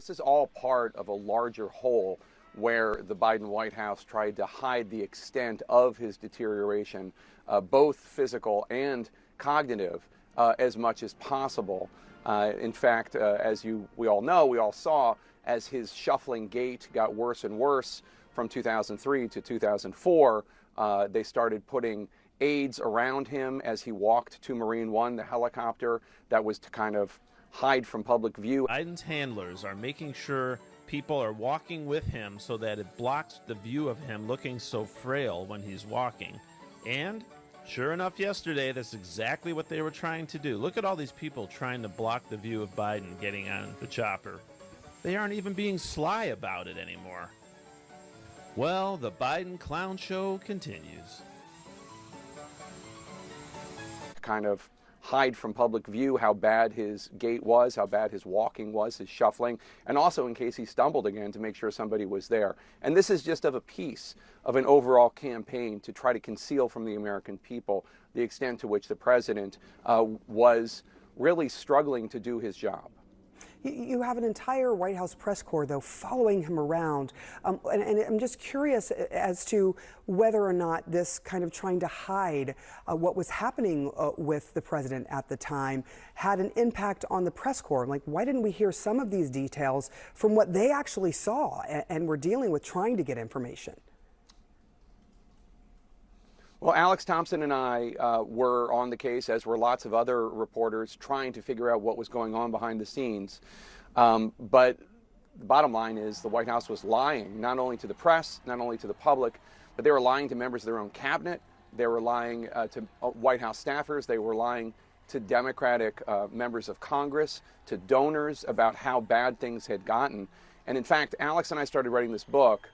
This is all part of a larger whole where the Biden White House tried to hide the extent of his deterioration, both physical and cognitive, as much as possible. In fact, as we all know, we all saw, as his shuffling gait got worse and worse from 2003 to 2004, they started putting aides around him as he walked to Marine One, the helicopter that was to kind of hide from public view. Biden's handlers are making sure people are walking with him so that it blocks the view of him looking so frail when he's walking. And sure enough, yesterday, that's exactly what they were trying to do. Look at all these people trying to block the view of Biden getting on the chopper. They aren't even being sly about it anymore. Well, the Biden clown show continues. Kind of hide from public view how bad his gait was, how bad his walking was, his shuffling, and also in case he stumbled again to make sure somebody was there. And this is just of a piece of an overall campaign to try to conceal from the American people the extent to which the president was really struggling to do his job. You have an entire White House press corps, though, following him around. And I'm just curious as to whether or not this kind of trying to hide what was happening with the president at the time had an impact on the press corps. Like, why didn't we hear some of these details from what they actually saw and were dealing with trying to get information? Well, Alex Thompson and I were on the case, as were lots of other reporters, trying to figure out what was going on behind the scenes. But the bottom line is the White House was lying, not only to the press, not only to the public, but they were lying to members of their own cabinet. They were lying to White House staffers. They were lying to Democratic members of Congress, to donors about how bad things had gotten. And in fact, Alex and I started writing this book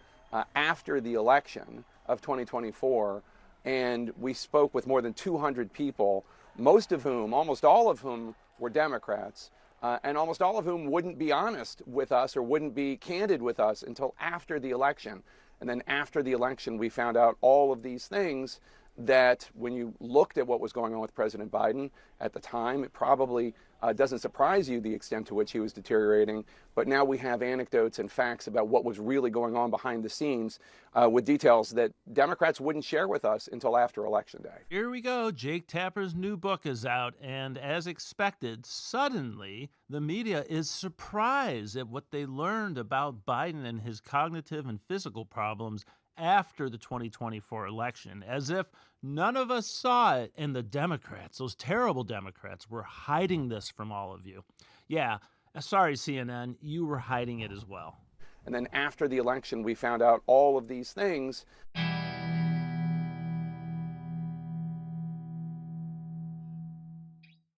after the election of 2024. And we spoke with more than 200 people, most of whom, almost all of whom, were Democrats, and almost all of whom wouldn't be honest with us or wouldn't be candid with us until after the election. And then after the election, we found out all of these things that when you looked at what was going on with President Biden at the time, it probably doesn't surprise you the extent to which he was deteriorating. But now we have anecdotes and facts about what was really going on behind the scenes with details that Democrats wouldn't share with us until after Election Day. Here we go. Jake Tapper's new book is out, and as expected, suddenly the media is surprised at what they learned about Biden and his cognitive and physical problems after the 2024 election, as if none of us saw it, and the Democrats, those terrible Democrats, were hiding this from all of you. Yeah, sorry, CNN, you were hiding it as well. And then after the election, we found out all of these things.